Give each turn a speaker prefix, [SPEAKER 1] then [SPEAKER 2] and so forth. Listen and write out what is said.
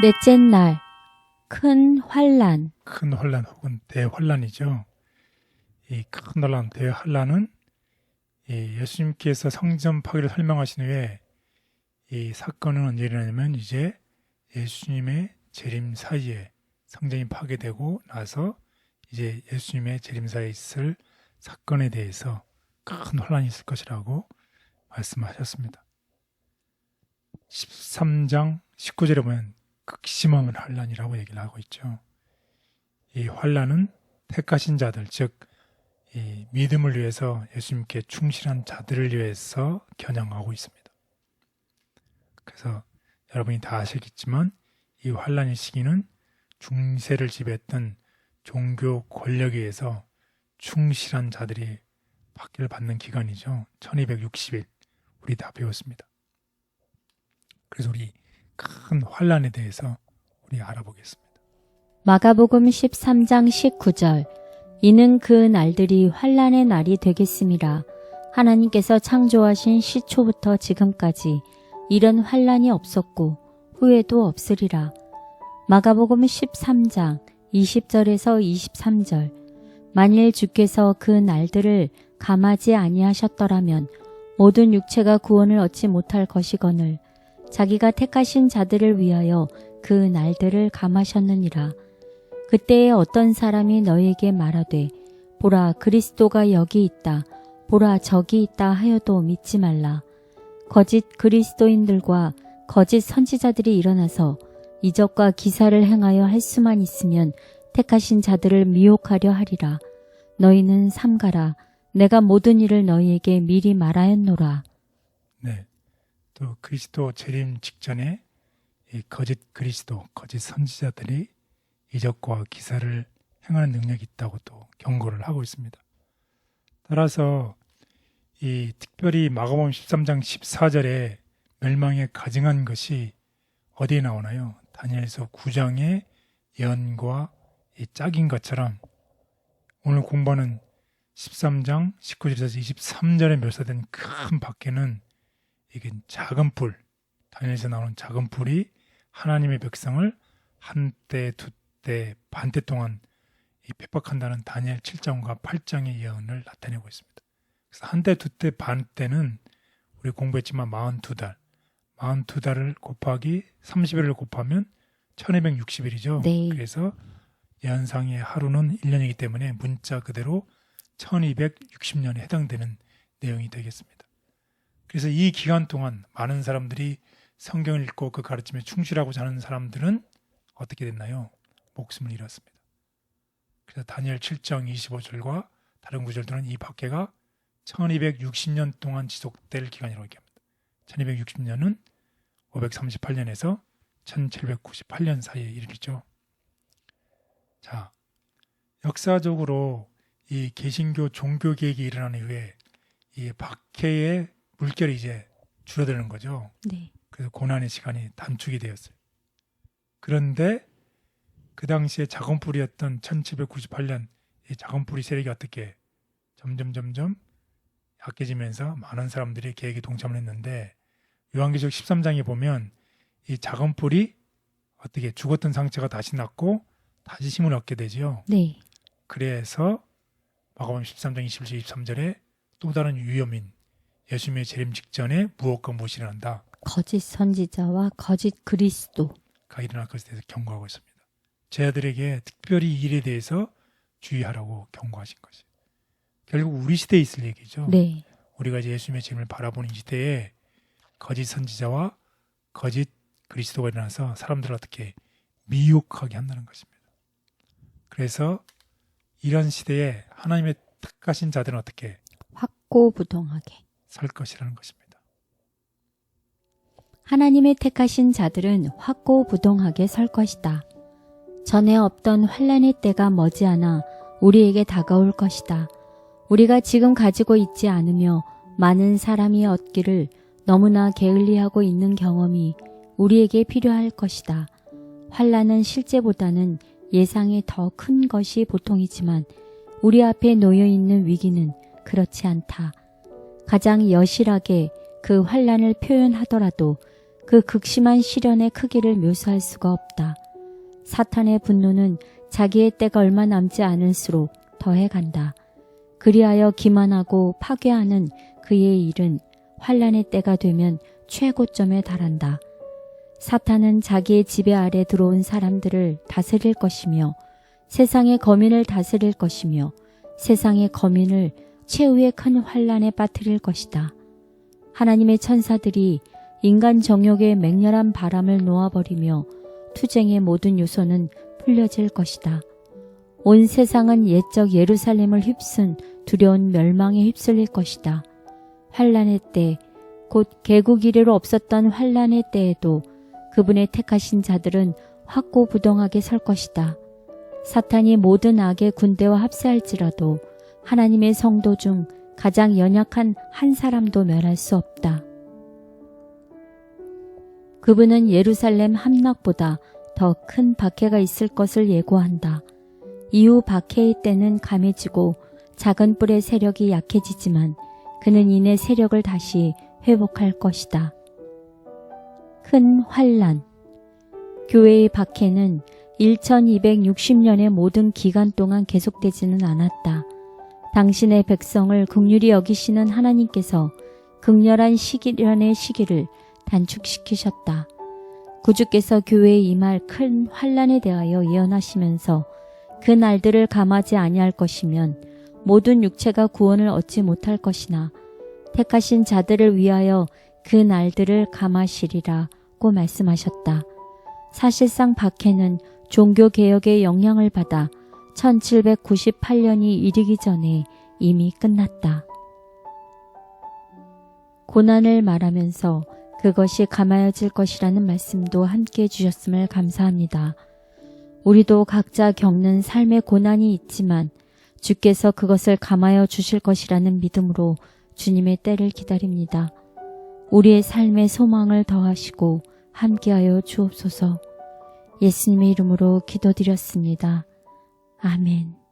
[SPEAKER 1] 넷째 날, 큰 환란.
[SPEAKER 2] 큰 환란 혹은 대환란이죠. 이 큰 환란, 대환란은 예수님께서 성전 파괴를 설명하신 후에 이 사건은 언제 일어나냐면 이제 예수님의 재림 사이에 성전이 파괴되고 나서 이제 예수님의 재림 사이에 있을 사건에 대해서 큰 혼란이 있을 것이라고 말씀하셨습니다. 13장 19절에 보면 극심한 환란이라고 얘기를 하고 있죠. 이 환란은 택하신 자들, 즉 이 믿음을 위해서 예수님께 충실한 자들을 위해서 겨냥하고 있습니다. 그래서 여러분이 다 아시겠지만 이 환란의 시기는 중세를 지배했던 종교 권력에 의해서 충실한 자들이 박해를 받는 기간이죠. 1260일 우리 다 배웠습니다. 그래서 우리 큰 환란에 대해서 우리 알아보겠습니다.
[SPEAKER 1] 마가복음 13장 19절. 이는 그 날들이 환란의 날이 되겠음이라. 하나님께서 창조하신 시초부터 지금까지 이런 환란이 없었고 후에도 없으리라. 마가복음 13장 20절에서 23절. 만일 주께서 그 날들을 감하지 아니하셨더라면 모든 육체가 구원을 얻지 못할 것이거늘 자기가 택하신 자들을 위하여 그 날들을 감하셨느니라. 그때에 어떤 사람이 너에게 말하되 보라 그리스도가 여기 있다 보라 저기 있다 하여도 믿지 말라. 거짓 그리스도인들과 거짓 선지자들이 일어나서 이적과 기사를 행하여 할 수만 있으면 택하신 자들을 미혹하려 하리라. 너희는 삼가라. 내가 모든 일을 너희에게 미리 말하였노라.
[SPEAKER 2] 네, 또 그리스도 재림 직전에 이 거짓 그리스도, 거짓 선지자들이 이적과 기사를 행하는 능력이 있다고 또 경고를 하고 있습니다. 따라서 이 특별히 마가복음 13장 14절에 멸망에 가증한 것이 어디에 나오나요? 다니엘서 9장의 예언과 이 짝인 것처럼 오늘 공부하는 13장 19절에서 23절에 묘사된 큰 밖에는 이게 작은 불, 다니엘에서 나오는 작은 불이 하나님의 백성을 한때, 두때, 반때 동안 핍박한다는 다니엘 7장과 8장의 예언을 나타내고 있습니다. 그래서 한때, 두때, 반때는 우리 공부했지만 42달, 42달을 곱하기 30일을 곱하면 1260일이죠.
[SPEAKER 1] 네.
[SPEAKER 2] 그래서 예언상의 하루는 1년이기 때문에 문자 그대로 1260년에 해당되는 내용이 되겠습니다. 그래서 이 기간 동안 많은 사람들이 성경을 읽고 그 가르침에 충실하고 사는 사람들은 어떻게 됐나요? 목숨을 잃었습니다. 그래서 다니엘 7장 25절과 다른 구절들은 이 박해가 1260년 동안 지속될 기간이라고 얘기합니다. 1260년은 538년에서 1798년 사이에 이르죠. 자, 역사적으로 이 개신교 종교 개혁이 일어난 이후에 이 박해의 물결이 이제 줄어드는 거죠.
[SPEAKER 1] 네.
[SPEAKER 2] 그래서 고난의 시간이 단축이 되었어요. 그런데 그 당시에 작은불이었던 1798년 이 작은불이 세력이 어떻게 점점 약해지면서 많은 사람들이 계획에 동참을 했는데 요한계시록 13장에 보면 이 작은불이 어떻게 죽었던 상처가 다시 낫고 다시 힘을 얻게 되죠.
[SPEAKER 1] 네.
[SPEAKER 2] 그래서 마가복음 13장 21절 23절에 또 다른 위험인 예수님의 재림 직전에 무엇과 무엇이 일어난다.
[SPEAKER 1] 거짓 선지자와 거짓 그리스도가
[SPEAKER 2] 일어날 것에 대해서 경고하고 있습니다. 제자들에게 특별히 이 일에 대해서 주의하라고 경고하신 것이에요. 결국 우리 시대에 있을 얘기죠.
[SPEAKER 1] 네.
[SPEAKER 2] 우리가 이제 예수님의 재림을 바라보는 이 시대에 거짓 선지자와 거짓 그리스도가 일어나서 사람들을 어떻게 미혹하게 한다는 것입니다. 그래서 이런 시대에 하나님의 택하신 자들은 어떻게
[SPEAKER 1] 확고부동하게
[SPEAKER 2] 설 것이라는 것입니다.
[SPEAKER 1] 하나님의 택하신 자들은 확고부동하게 설 것이다. 전에 없던 환란의 때가 머지않아 우리에게 다가올 것이다. 우리가 지금 가지고 있지 않으며 많은 사람이 얻기를 너무나 게을리하고 있는 경험이 우리에게 필요할 것이다. 환란은 실제보다는 예상이 더 큰 것이 보통이지만 우리 앞에 놓여 있는 위기는 그렇지 않다. 가장 여실하게 그 환란을 표현하더라도 그 극심한 시련의 크기를 묘사할 수가 없다. 사탄의 분노는 자기의 때가 얼마 남지 않을수록 더해간다. 그리하여 기만하고 파괴하는 그의 일은 환란의 때가 되면 최고점에 달한다. 사탄은 자기의 지배 아래 들어온 사람들을 다스릴 것이며 세상의 거민을 다스릴 것이며 세상의 거민을 최후의 큰 환란에 빠뜨릴 것이다. 하나님의 천사들이 인간 정욕의 맹렬한 바람을 놓아버리며 투쟁의 모든 요소는 풀려질 것이다. 온 세상은 옛적 예루살렘을 휩쓴 두려운 멸망에 휩쓸릴 것이다. 환란의 때, 곧 개국 이래로 없었던 환란의 때에도 그분의 택하신 자들은 확고부동하게 설 것이다. 사탄이 모든 악의 군대와 합세할지라도 하나님의 성도 중 가장 연약한 한 사람도 멸할 수 없다. 그분은 예루살렘 함락보다 더 큰 박해가 있을 것을 예고한다. 이후 박해의 때는 감해지고 작은 뿔의 세력이 약해지지만 그는 이내 세력을 다시 회복할 것이다. 큰 환란. 교회의 박해는 1260년의 모든 기간 동안 계속되지는 않았다. 당신의 백성을 긍휼히 여기시는 하나님께서 극렬한 시련의 시기를 단축시키셨다. 구주께서 교회에 임할 큰 환란에 대하여 예언하시면서 그 날들을 감하지 아니할 것이면 모든 육체가 구원을 얻지 못할 것이나 택하신 자들을 위하여 그 날들을 감하시리라고 말씀하셨다. 사실상 박해는 종교개혁의 영향을 받아 1798년이 이르기 전에 이미 끝났다. 고난을 말하면서 그것이 감하여질 것이라는 말씀도 함께 해주셨음을 감사합니다. 우리도 각자 겪는 삶의 고난이 있지만 주께서 그것을 감하여 주실 것이라는 믿음으로 주님의 때를 기다립니다. 우리의 삶에 소망을 더하시고 함께하여 주옵소서. 예수님의 이름으로 기도드렸습니다. 아멘.